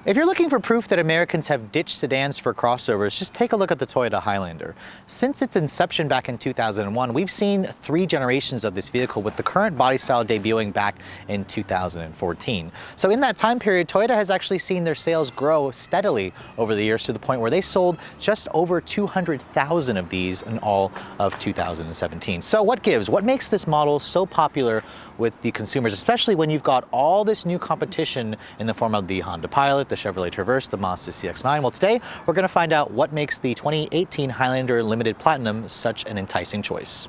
If you're looking for proof that Americans have ditched sedans for crossovers, just take a look at the Toyota Highlander. Since its inception back in 2001, we've seen 3 generations of this vehicle, with the current body style debuting back in 2014. So in that time period, Toyota has actually seen their sales grow steadily over the years to the point where they sold just over 200,000 of these in all of 2017. So what gives? What makes this model so popular with the consumers, especially when you've got all this new competition in the form of the Honda Pilot, the Chevrolet Traverse, the Mazda CX-9? Well, today we're going to find out what makes the 2018 Highlander Limited Platinum such an enticing choice.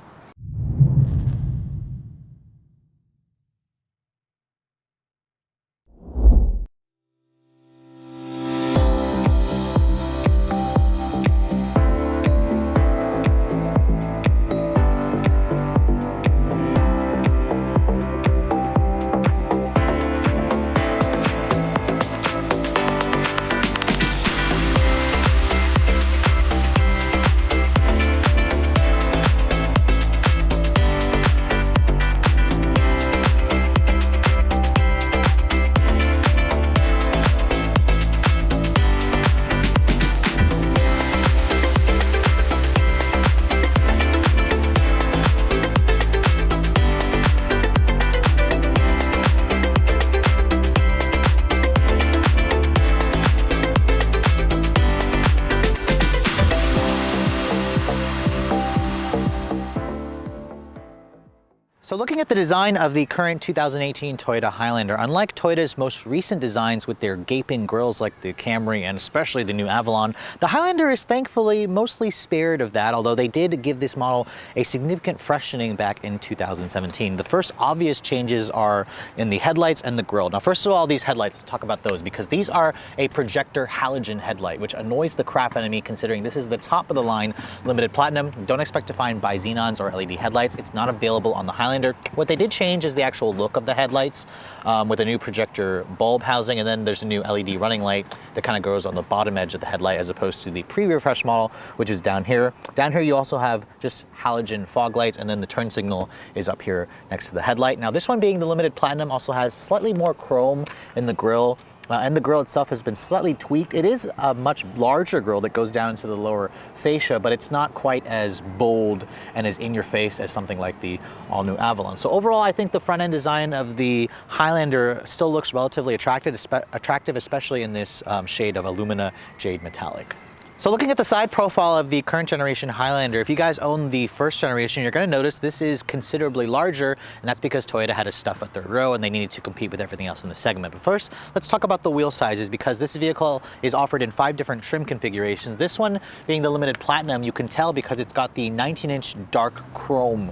So looking at the design of the current 2018 Toyota Highlander, unlike Toyota's most recent designs with their gaping grills like the Camry and especially the new Avalon, the Highlander is thankfully mostly spared of that, although they did give this model a significant freshening back in 2017. The first obvious changes are in the headlights and the grille. Now, first of all, these headlights, let's talk about those, because these are a projector halogen headlight, which annoys the crap out of me considering this is the top of the line limited platinum. Don't expect to find bi-xenons or LED headlights. It's not available on the Highlander. What they did change is the actual look of the headlights with a new projector bulb housing, and then there's a new LED running light that kind of goes on the bottom edge of the headlight as opposed to the pre-refresh model, which is down here. Down here you also have just halogen fog lights, and then the turn signal is up here next to the headlight. Now this one, being the limited platinum, also has slightly more chrome in the grille. And the grille itself has been slightly tweaked. It is a much larger grille that goes down into the lower fascia, but it's not quite as bold and as in your face as something like the all-new Avalon. So overall, I think the front-end design of the Highlander still looks relatively attractive, especially in this shade of Alumina Jade Metallic. So looking at the side profile of the current generation Highlander, if you guys own the first generation, you're going to notice this is considerably larger, and that's because Toyota had to stuff a third row and they needed to compete with everything else in the segment. But first, let's talk about the wheel sizes, because this vehicle is offered in 5 different trim configurations. This one being the limited platinum, you can tell because it's got the 19-inch dark chrome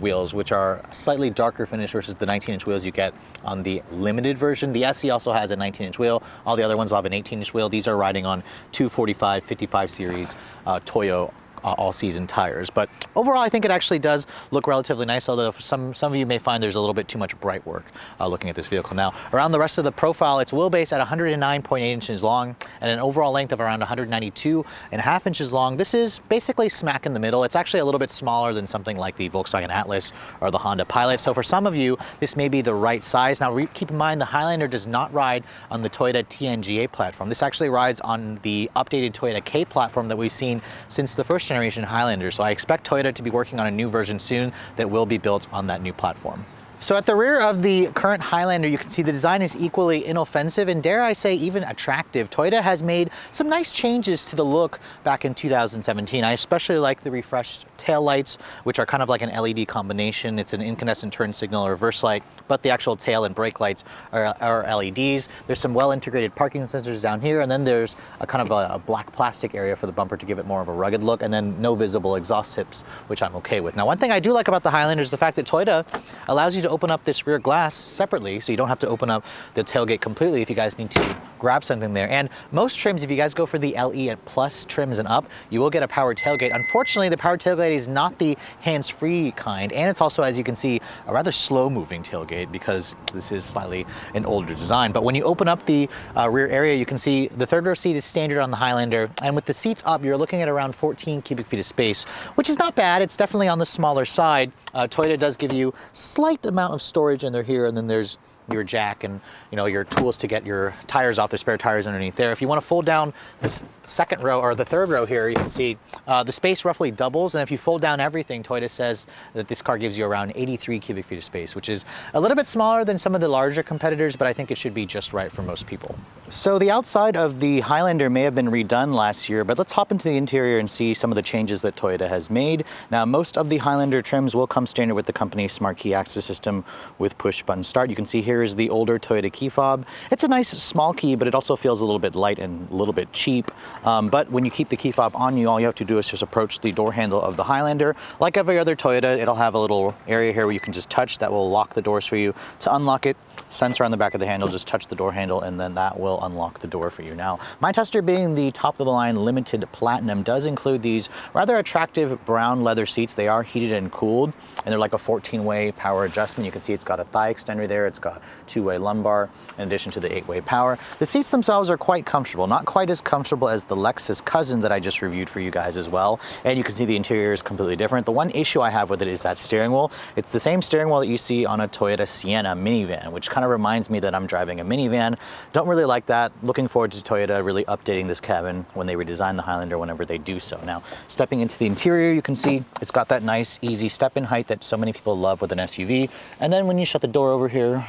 wheels, which are slightly darker finish versus the 19-inch wheels you get on the limited version. The SE also has a 19-inch wheel. All the other ones will have an 18-inch wheel. These are riding on 245, 55 series Toyo all-season tires. But overall, I think it actually does look relatively nice, although for some of you may find there's a little bit too much bright work looking at this vehicle. Now, around the rest of the profile, it's wheelbase at 109.8 inches long and an overall length of around 192.5 inches long. This is basically smack in the middle. It's actually a little bit smaller than something like the Volkswagen Atlas or the Honda Pilot. So for some of you, this may be the right size. Now, keep in mind, the Highlander does not ride on the Toyota TNGA platform. This actually rides on the updated Toyota K platform that we've seen since the first generation Highlander. So I expect Toyota to be working on a new version soon that will be built on that new platform. So at the rear of the current Highlander, you can see the design is equally inoffensive and, dare I say, even attractive. Toyota has made some nice changes to the look back in 2017. I especially like the refreshed taillights, which are kind of like an LED combination. It's an incandescent turn signal reverse light, but the actual tail and brake lights are LEDs. There's some well-integrated parking sensors down here, and then there's a kind of a black plastic area for the bumper to give it more of a rugged look, and then no visible exhaust tips, which I'm okay with. Now, one thing I do like about the Highlander is the fact that Toyota allows you to open up this rear glass separately, so you don't have to open up the tailgate completely if you guys need to grab something there. And most trims, if you guys go for the LE at Plus trims and up, you will get a powered tailgate. Unfortunately, the powered tailgate is not the hands-free kind, and it's also, as you can see, a rather slow-moving tailgate because this is slightly an older design. But when you open up the rear area, you can see the third row seat is standard on the Highlander, and with the seats up, you're looking at around 14 cubic feet of space, which is not bad. It's definitely on the smaller side. Toyota does give you slight amount of storage in there here, and then there's your jack and your tools to get your tires off, the spare tires underneath there. If you want to fold down this second row or the third row here, you can see the space roughly doubles, and if you fold down everything, Toyota says that this car gives you around 83 cubic feet of space, which is a little bit smaller than some of the larger competitors, but I think it should be just right for most people. So the outside of the Highlander may have been redone last year, but let's hop into the interior and see some of the changes that Toyota has made. Now, most of the Highlander trims will come standard with the company's smart key access system with push button start. You can see here is the older Toyota key fob. It's a nice small key, but it also feels a little bit light and a little bit cheap. But when you keep the key fob on you, all you have to do is just approach the door handle of the Highlander. Like every other Toyota, it'll have a little area here where you can just touch that will lock the doors for you. To unlock it, sensor on the back of the handle, just touch the door handle and then that will unlock the door for you. Now, my tester, being the top of the line limited platinum, does include these rather attractive brown leather seats. They are heated and cooled, and they're like a 14-way power adjustment. You can see it's got a thigh extender there. It's got 2-way lumbar in addition to the 8-way power. The seats themselves are quite comfortable, not quite as comfortable as the Lexus cousin that I just reviewed for you guys as well. And you can see the interior is completely different. The one issue I have with it is that steering wheel. It's the same steering wheel that you see on a Toyota Sienna minivan, which kind of reminds me that I'm driving a minivan. Don't really like that. Looking forward to Toyota really updating this cabin when they redesign the Highlander, whenever they do so. Now, stepping into the interior, you can see it's got that nice, easy step-in height that so many people love with an SUV. And then when you shut the door over here,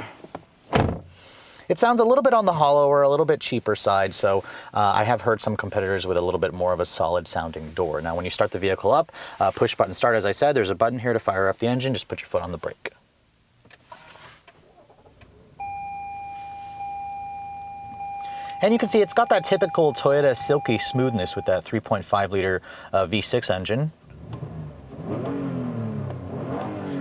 it sounds a little bit on the hollower, a little bit cheaper side, so I have heard some competitors with a little bit more of a solid sounding door. Now, when you start the vehicle up, push button start, as I said, there's a button here to fire up the engine. Just put your foot on the brake. And you can see it's got that typical Toyota silky smoothness with that 3.5 liter V6 engine.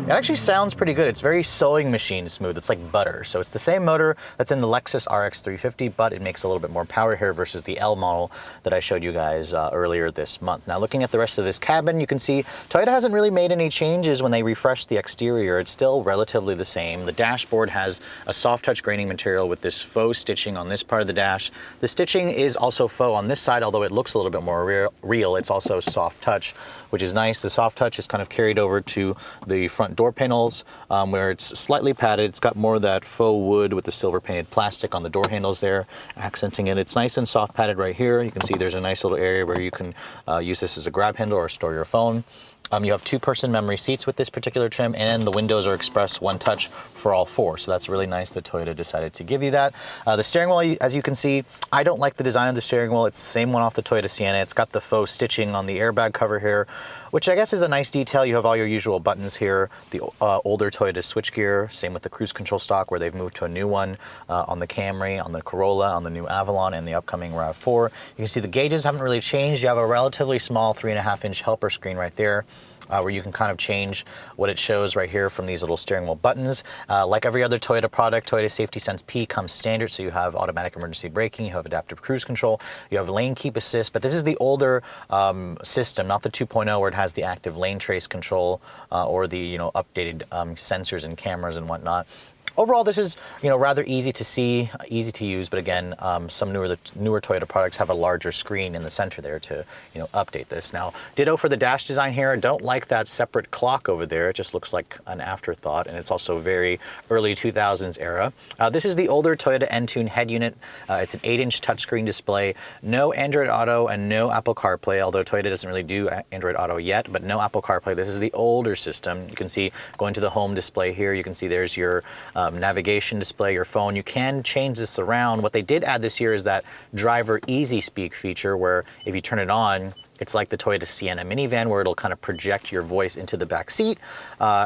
It actually sounds pretty good. It's very sewing machine smooth. It's like butter. So it's the same motor that's in the Lexus RX 350, but it makes a little bit more power here versus the L model that I showed you guys earlier this month. Now, looking at the rest of this cabin, you can see Toyota hasn't really made any changes when they refreshed the exterior. It's still relatively the same. The dashboard has a soft touch graining material with this faux stitching on this part of the dash. The stitching is also faux on this side, although it looks a little bit more real. It's also soft touch, which is nice. The soft touch is kind of carried over to the front door panels where it's slightly padded. It's got more of that faux wood with the silver painted plastic on the door handles there, accenting it. It's nice and soft padded right here. You can see there's a nice little area where you can use this as a grab handle or store your phone. You have 2-person memory seats with this particular trim, and the windows are express one touch for all 4. So that's really nice that Toyota decided to give you that. The steering wheel, as you can see, I don't like the design of the steering wheel. It's the same one off the Toyota Sienna. It's got the faux stitching on the airbag cover here, which I guess is a nice detail. You have all your usual buttons here. The older Toyota switchgear, same with the cruise control stock, where they've moved to a new one on the Camry, on the Corolla, on the new Avalon, and the upcoming RAV4. You can see the gauges haven't really changed. You have a relatively small 3.5-inch helper screen right there, where you can kind of change what it shows right here from these little steering wheel buttons. Like every other Toyota product, Toyota Safety Sense P comes standard, so you have automatic emergency braking, you have adaptive cruise control, you have lane keep assist, but this is the older system, not the 2.0 where it has the active lane trace control or the updated sensors and cameras and whatnot. Overall, this is rather easy to see, easy to use, but again, some newer Toyota products have a larger screen in the center there to update this. Now, ditto for the dash design here. I don't like that separate clock over there. It just looks like an afterthought, and it's also very early 2000s era. This is the older Toyota Entune head unit. It's an 8-inch touchscreen display, no Android Auto and no Apple CarPlay, although Toyota doesn't really do Android Auto yet, but no Apple CarPlay. This is the older system. You can see going to the home display here, you can see there's your navigation display, your phone. You can change this around. What they did add this year is that driver easy speak feature, where if you turn it on, it's like the Toyota Sienna minivan, where it'll kind of project your voice into the back seat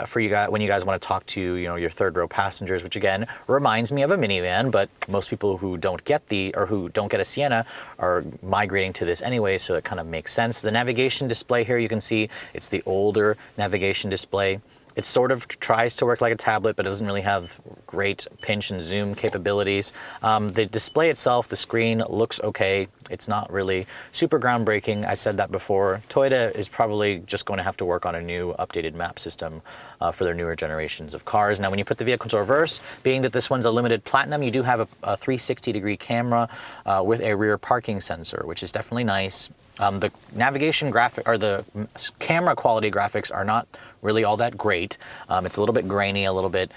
for you guys when you guys want to talk to your third row passengers, which again reminds me of a minivan. But most people who don't get a Sienna are migrating to this anyway, so it kind of makes sense. The navigation display here, you can see it's the older navigation display. It sort of tries to work like a tablet, but it doesn't really have great pinch and zoom capabilities. The display itself, the screen, looks okay. It's not really super groundbreaking. I said that before. Toyota is probably just going to have to work on a new updated map system for their newer generations of cars. Now, when you put the vehicle into reverse, being that this one's a limited platinum, you do have a 360-degree camera with a rear parking sensor, which is definitely nice. The navigation graphic, or the camera quality graphics, are not really all that great. It's a little bit grainy, a little bit,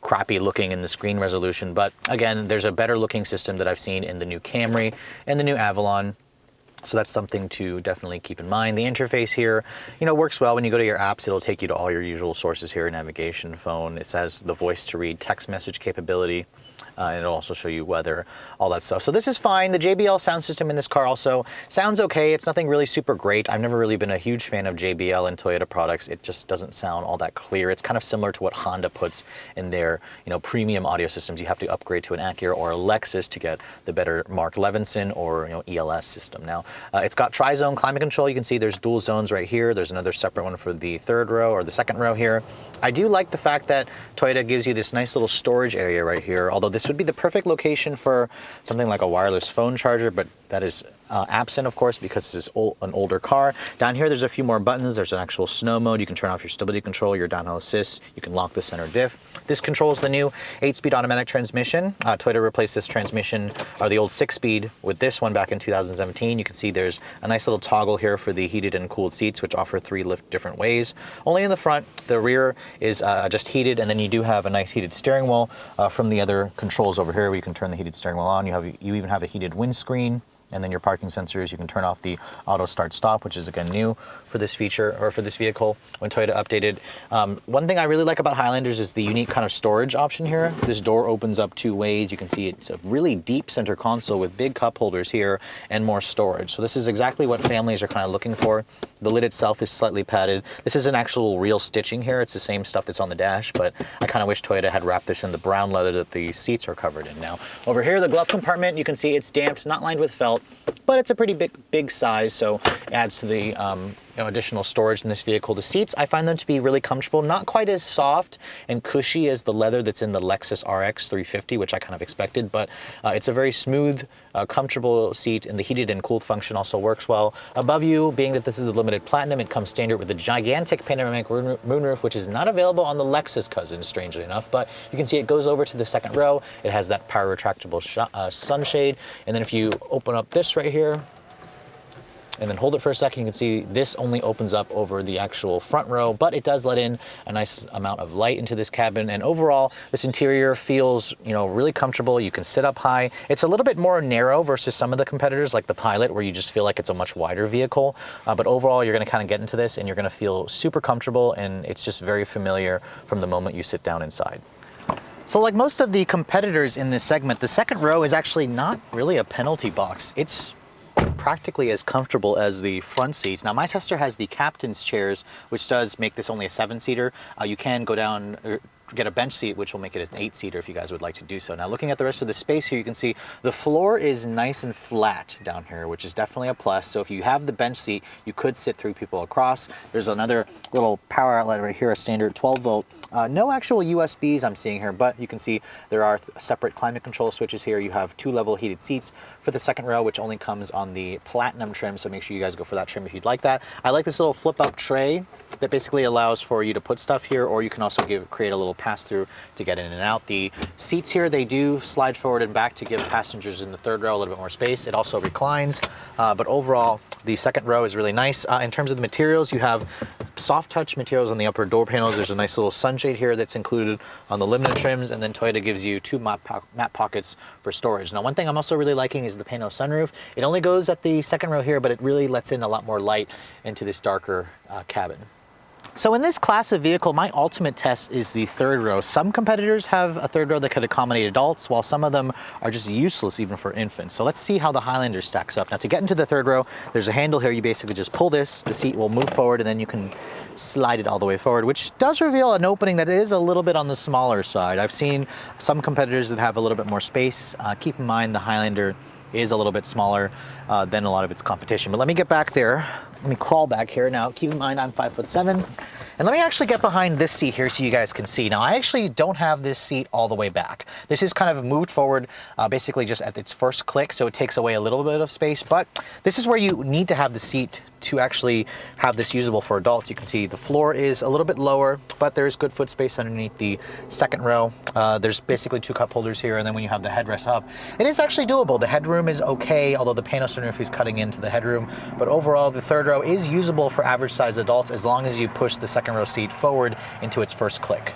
crappy looking in the screen resolution. But again, there's a better looking system that I've seen in the new Camry and the new Avalon. So that's something to definitely keep in mind. The interface here, you know, works well. When you go to your apps, it'll take you to all your usual sources here, navigation, phone. It has the voice to read, text message capability. And it'll also show you weather, all that stuff. So this is fine. The JBL sound system in this car also sounds okay. It's nothing really super great. I've never really been a huge fan of JBL and Toyota products. It just doesn't sound all that clear. It's kind of similar to what Honda puts in their, you know, premium audio systems. You have to upgrade to an Acura or a Lexus to get the better Mark Levinson or, you know, ELS system. Now, it's got tri-zone climate control. You can see there's dual zones right here. There's another separate one for the third row or the second row here. I do like the fact that Toyota gives you this nice little storage area right here, although this would be the perfect location for something like a wireless phone charger, but that is absent, of course, because this is an older car. Down here, there's a few more buttons. There's an actual snow mode. You can turn off your stability control, your downhill assist. You can lock the center diff. This controls the new 8-speed automatic transmission. Toyota replaced this transmission, or the old 6-speed, with this one back in 2017. You can see there's a nice little toggle here for the heated and cooled seats, which offer 3 different ways. Only in the front. The rear is just heated, and then you do have a nice heated steering wheel from the other controls over here where you can turn the heated steering wheel on. You even have a heated windscreen. And then your parking sensors, you can turn off the auto start stop, which is again new for this feature or for this vehicle when Toyota updated. One thing I really like about Highlanders is the unique kind of storage option here. This door opens up 2 ways. You can see it's a really deep center console with big cup holders here and more storage. So this is exactly what families are kind of looking for. The lid itself is slightly padded. This is an actual real stitching here. It's the same stuff that's on the dash, but I kind of wish Toyota had wrapped this in the brown leather that the seats are covered in now. Over here, the glove compartment, you can see it's damped, not lined with felt, but it's a pretty big size, so it adds to the additional storage in this vehicle. The seats, I find them to be really comfortable, not quite as soft and cushy as the leather that's in the Lexus RX 350, which I kind of expected, but it's a very smooth, comfortable seat, and the heated and cooled function also works well. Above you, being that this is a limited platinum, it comes standard with a gigantic panoramic moonroof, which is not available on the Lexus cousin, strangely enough, but you can see it goes over to the second row. It has that power retractable sunshade, and then if you open up this right here, and then hold it for a second, you can see this only opens up over the actual front row, but it does let in a nice amount of light into this cabin. And overall, this interior feels, you know, really comfortable. You can sit up high. It's a little bit more narrow versus some of the competitors like the Pilot, where you just feel like it's a much wider vehicle. But overall, you're going to kind of get into this and you're going to feel super comfortable, and it's just very familiar from the moment you sit down inside. So like most of the competitors in this segment, the second row is actually not really a penalty box. It's practically as comfortable as the front seats. Now my tester has the captain's chairs, which does make this only a 7-seater. You can go down, get a bench seat, which will make it an 8-seater if you guys would like to do so. Now looking at the rest of the space here, you can see the floor is nice and flat down here, which is definitely a plus. So if you have the bench seat, you could sit 3 people across. There's another little power outlet right here, a standard 12-volt. No actual USBs I'm seeing here, but you can see there are separate climate control switches here. You have 2 level heated seats for the second row, which only comes on the platinum trim, so make sure you guys go for that trim if you'd like that. I like this little flip-up tray that basically allows for you to put stuff here, or you can also create a little pass-through to get in and out. The seats here, they do slide forward and back to give passengers in the third row a little bit more space. It also reclines, but overall, the second row is really nice. In terms of the materials, you have soft touch materials on the upper door panels. There's a nice little sunshade here that's included on the limited trims, and then Toyota gives you 2 map pockets for storage. Now, one thing I'm also really liking is the Pano sunroof. It only goes at the second row here, but it really lets in a lot more light into this darker cabin. So in this class of vehicle, my ultimate test is the third row. Some competitors have a third row that could accommodate adults, while some of them are just useless even for infants. So let's see how the Highlander stacks up. Now to get into the third row, there's a handle here. You basically just pull this, the seat will move forward, and then you can slide it all the way forward, which does reveal an opening that is a little bit on the smaller side. I've seen some competitors that have a little bit more space. Keep in mind the Highlander is a little bit smaller than a lot of its competition. But let me get back there. Let me crawl back here. Now, keep in mind I'm 5'7", and let me actually get behind this seat here so you guys can see. Now, I actually don't have this seat all the way back. This is kind of moved forward basically just at its first click, so it takes away a little bit of space, but this is where you need to have the seat to actually have this usable for adults. You can see the floor is a little bit lower, but there's good foot space underneath the second row. There's basically 2 cup holders here, and then when you have the headrest up, it is actually doable. The headroom is okay, although the Pano sunroof is cutting into the headroom, but overall the third row is usable for average size adults as long as you push the second row seat forward into its first click.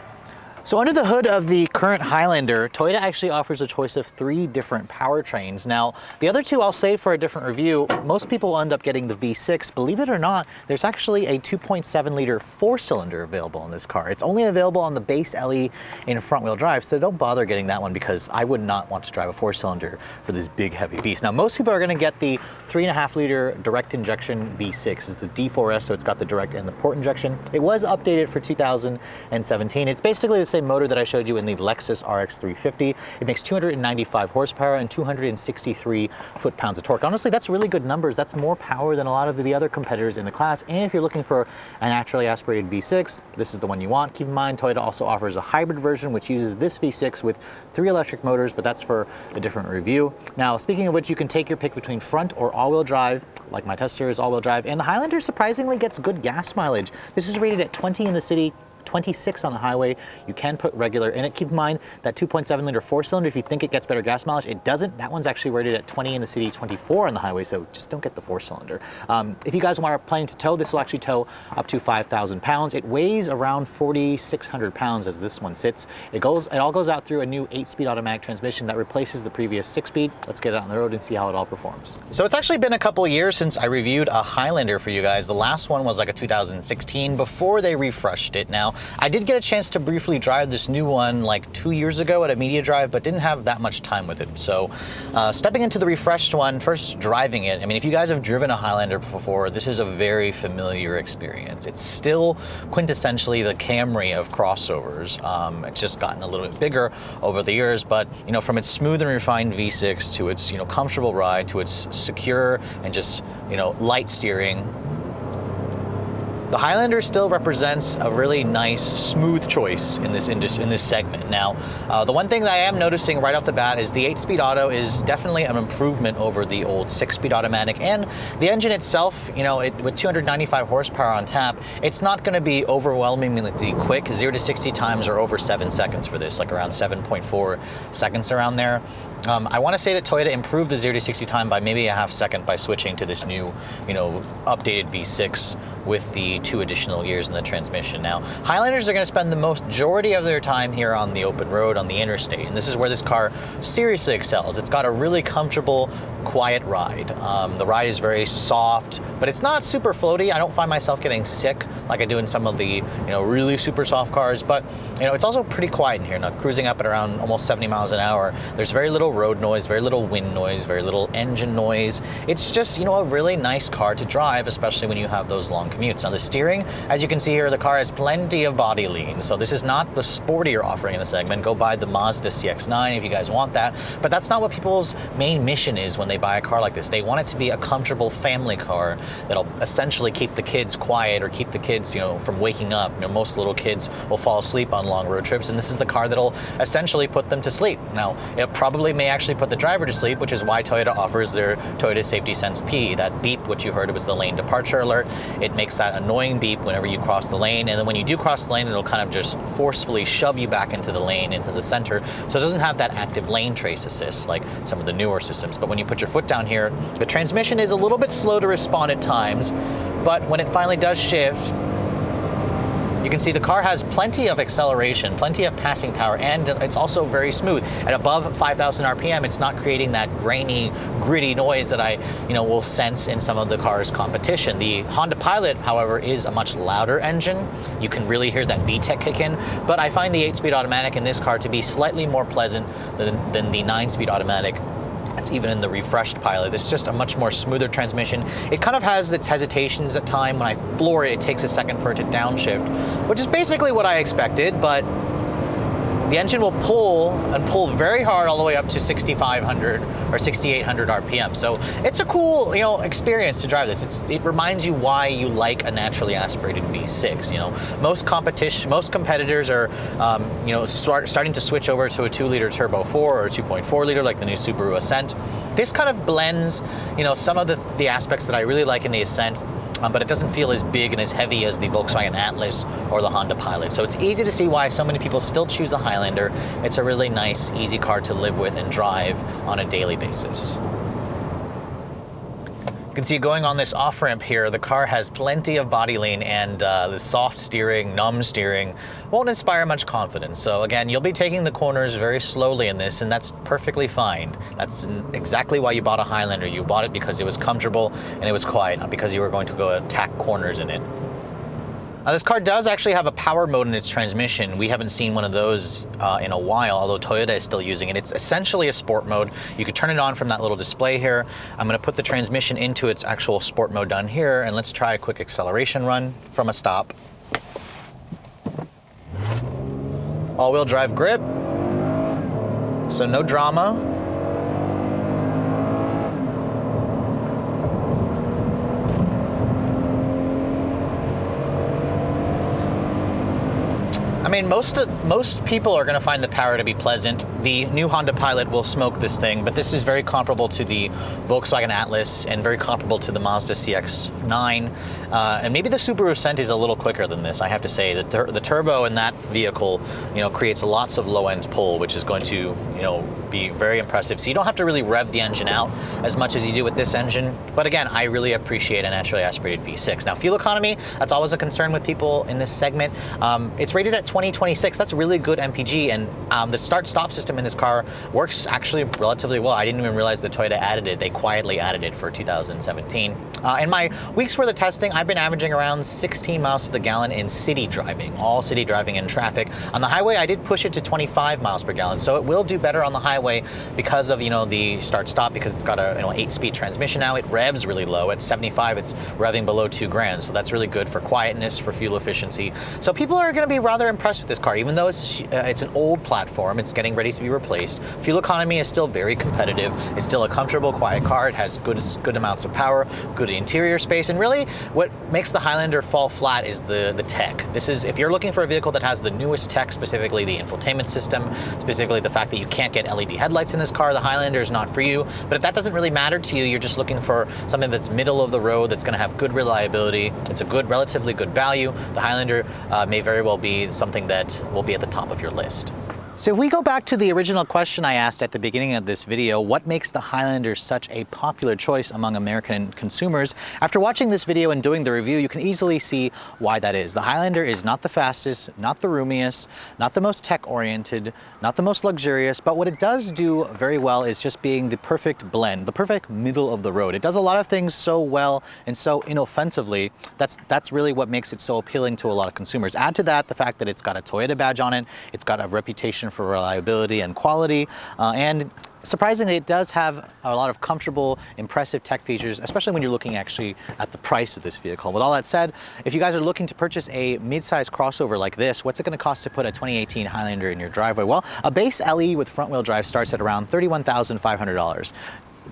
So under the hood of the current Highlander, Toyota actually offers a choice of 3 different powertrains. Now, the other 2 I'll save for a different review. Most people end up getting the V6. Believe it or not, there's actually a 2.7 liter 4-cylinder available in this car. It's only available on the base LE in front-wheel drive, so don't bother getting that one because I would not want to drive a 4-cylinder for this big, heavy beast. Now, most people are going to get the 3.5 liter direct injection V6. It's the D4S, so it's got the direct and the port injection. It was updated for 2017. It's basically the same motor that I showed you in the Lexus RX 350. It makes 295 horsepower and 263 foot-pounds of torque. Honestly, that's really good numbers. That's more power than a lot of the other competitors in the class. And if you're looking for a naturally aspirated V6, this is the one you want. Keep in mind, Toyota also offers a hybrid version, which uses this V6 with 3 electric motors, but that's for a different review. Now, speaking of which, you can take your pick between front or all-wheel drive, like my tester is all-wheel drive, and the Highlander surprisingly gets good gas mileage. This is rated at 20 in the city, 26 on the highway. You can put regular in it. Keep in mind that 2.7 liter 4-cylinder, if you think it gets better gas mileage, it doesn't. That one's actually rated at 20 in the city, 24 on the highway, so just don't get the 4-cylinder. If you guys are planning to tow, this will actually tow up to 5,000 pounds. It weighs around 4,600 pounds as this one sits. It all goes out through a new 8-speed automatic transmission that replaces the previous 6-speed. Let's get it on the road and see how it all performs. So it's actually been a couple years since I reviewed a Highlander for you guys. The last one was like a 2016 before they refreshed it. Now, I did get a chance to briefly drive this new one like 2 years ago at a media drive, but didn't have that much time with it. So stepping into the refreshed one, first driving it, I mean, if you guys have driven a Highlander before, this is a very familiar experience. It's still quintessentially the Camry of crossovers. It's just gotten a little bit bigger over the years, but you know, from its smooth and refined V6 to its, you know, comfortable ride to its secure and just, you know, light steering, the Highlander still represents a really nice, smooth choice in this segment. Now, the one thing that I am noticing right off the bat is the 8-speed auto is definitely an improvement over the old 6-speed automatic, and the engine itself, you know, with 295 horsepower on tap, it's not going to be overwhelmingly quick. 0 to 60 times are over 7 seconds for this, like around 7.4 seconds around there. I want to say that Toyota improved the 0 to 60 time by maybe a half second by switching to this new, you know, updated V6 with the 2 additional gears in the transmission. Now, Highlanders are going to spend the majority of their time here on the open road, on the interstate, and this is where this car seriously excels. It's got a really comfortable, quiet ride. The ride is very soft, but it's not super floaty. I don't find myself getting sick like I do in some of the, you know, really super soft cars, but you know, it's also pretty quiet in here. Now, cruising up at around almost 70 miles an hour, there's very little road noise, very little wind noise, very little engine noise. It's just, you know, a really nice car to drive, especially when you have those long commutes. Now, the steering, as you can see here, the car has plenty of body lean, so this is not the sportier offering in the segment. Go buy the Mazda CX-9 if you guys want that, but that's not what people's main mission is when they buy a car like this. They want it to be a comfortable family car that'll essentially keep the kids quiet or keep the kids, you know, from waking up. You know, most little kids will fall asleep on long road trips, and this is the car that'll essentially put them to sleep. Now, it probably may actually put the driver to sleep, which is why Toyota offers their Toyota Safety Sense P. That beep, which you heard, was the lane departure alert. It makes that annoying beep whenever you cross the lane, and then when you do cross the lane, it'll kind of just forcefully shove you back into the lane, into the center, so it doesn't have that active lane trace assist like some of the newer systems. But when you put your foot down here, the transmission is a little bit slow to respond at times, but when it finally does shift, you can see the car has plenty of acceleration, plenty of passing power, and it's also very smooth. At above 5,000 RPM, it's not creating that grainy, gritty noise that I, you know, will sense in some of the car's competition. The Honda Pilot, however, is a much louder engine. You can really hear that VTEC kick in, but I find the 8-speed automatic in this car to be slightly more pleasant than the 9-speed automatic. It's even in the refreshed Pilot. It's just a much more smoother transmission. It kind of has its hesitations at time. When I floor it, it takes a second for it to downshift, which is basically what I expected, but the engine will pull very hard all the way up to 6,500 or 6,800 RPM. So it's a cool, you know, experience to drive this. It reminds you why you like a naturally aspirated V6. You know, most competitors are, you know, starting to switch over to a 2-liter turbo 4 or a 2.4 liter like the new Subaru Ascent. This kind of blends, you know, some of the aspects that I really like in the Ascent, but it doesn't feel as big and as heavy as the Volkswagen Atlas or the Honda Pilot. So it's easy to see why so many people still choose the Highlander. It's a really nice, easy car to live with and drive on a daily basis. You can see going on this off-ramp here, the car has plenty of body lean, and the soft steering, numb steering won't inspire much confidence. So again, you'll be taking the corners very slowly in this, and that's perfectly fine. That's exactly why you bought a Highlander. You bought it because it was comfortable and it was quiet, not because you were going to go attack corners in it. This car does actually have a power mode in its transmission. We haven't seen one of those in a while, although Toyota is still using it. It's essentially a sport mode. You could turn it on from that little display here. I'm gonna put the transmission into its actual sport mode down here, and let's try a quick acceleration run from a stop. All-wheel drive grip, so no drama. I mean, most people are going to find the power to be pleasant. The new Honda Pilot will smoke this thing, but this is very comparable to the Volkswagen Atlas and very comparable to the Mazda CX-9. And maybe the Subaru Ascent is a little quicker than this, I have to say. The turbo in that vehicle, creates lots of low-end pull, which is going to, be very impressive. So you don't have to really rev the engine out as much as you do with this engine. But again, I really appreciate a naturally aspirated V6. Now, fuel economy, that's always a concern with people in this segment. It's rated at 2026. That's really good MPG, and the start-stop system in this car works actually relatively well. I didn't even realize that Toyota added it. They quietly added it for 2017. In my week's worth of testing, I've been averaging around 16 miles to the gallon in city driving, all city driving in traffic. On the highway, I did push it to 25 miles per gallon, so it will do better on the highway because of the start-stop, because it's got a 8-speed transmission now. It revs really low. At 75, it's revving below 2 grand, so that's really good for quietness, for fuel efficiency. So people are going to be rather impressed with this car, even though it's an old platform. It's getting ready to be replaced. Fuel economy is still very competitive. It's still a comfortable, quiet car. It has good amounts of power, good interior space, and really what makes the Highlander fall flat is the tech. This is, if you're looking for a vehicle that has the newest tech, specifically the infotainment system, specifically the fact that you can't get LED headlights in this car, the Highlander is not for you. But if that doesn't really matter to you, you're just looking for something that's middle of the road, that's going to have good reliability, it's a relatively good value, the Highlander may very well be something that will be at the top of your list. So if we go back to the original question I asked at the beginning of this video, what makes the Highlander such a popular choice among American consumers? After watching this video and doing the review, you can easily see why that is. The Highlander is not the fastest, not the roomiest, not the most tech-oriented, not the most luxurious, but what it does do very well is just being the perfect blend, the perfect middle of the road. It does a lot of things so well and so inoffensively. That's really what makes it so appealing to a lot of consumers. Add to that the fact that it's got a Toyota badge on it, it's got a reputation for reliability and quality, and surprisingly, it does have a lot of comfortable, impressive tech features, especially when you're looking actually at the price of this vehicle. With all that said, if you guys are looking to purchase a mid-size crossover like this, what's it going to cost to put a 2018 Highlander in your driveway? Well, a base LE with front-wheel drive starts at around $31,500.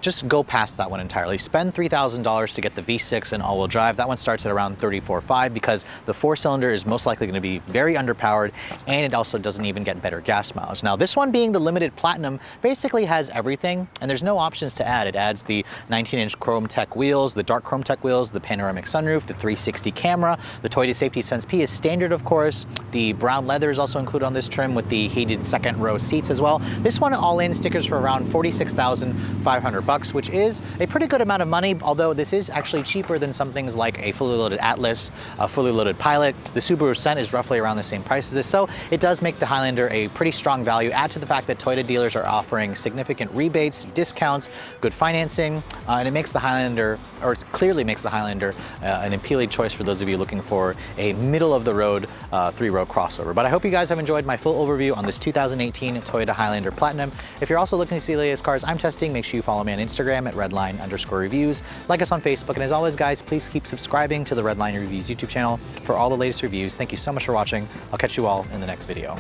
Just go past that one entirely. Spend $3,000 to get the V6 and all-wheel drive. That one starts at around $34,500 because the 4-cylinder is most likely going to be very underpowered, and it also doesn't even get better gas mileage. Now, this one being the limited platinum basically has everything, and there's no options to add. It adds the 19-inch chrome tech wheels, the dark chrome tech wheels, the panoramic sunroof, the 360 camera. The Toyota Safety Sense P is standard, of course. The brown leather is also included on this trim with the heated second-row seats as well. This one all in stickers for around $46,500. Which is a pretty good amount of money, although this is actually cheaper than some things like a fully loaded Atlas, a fully loaded Pilot. The Subaru Ascent is roughly around the same price as this, so it does make the Highlander a pretty strong value. Add to the fact that Toyota dealers are offering significant rebates, discounts, good financing, and it makes the Highlander, or it clearly makes the Highlander an appealing choice for those of you looking for a middle-of-the-road 3-row crossover. But I hope you guys have enjoyed my full overview on this 2018 Toyota Highlander Platinum. If you're also looking to see the latest cars I'm testing, make sure you follow me on Instagram at Redline_reviews. Like us on Facebook, and as always, guys, please keep subscribing to the Redline Reviews YouTube channel for all the latest reviews. Thank you so much for watching. I'll catch you all in the next video.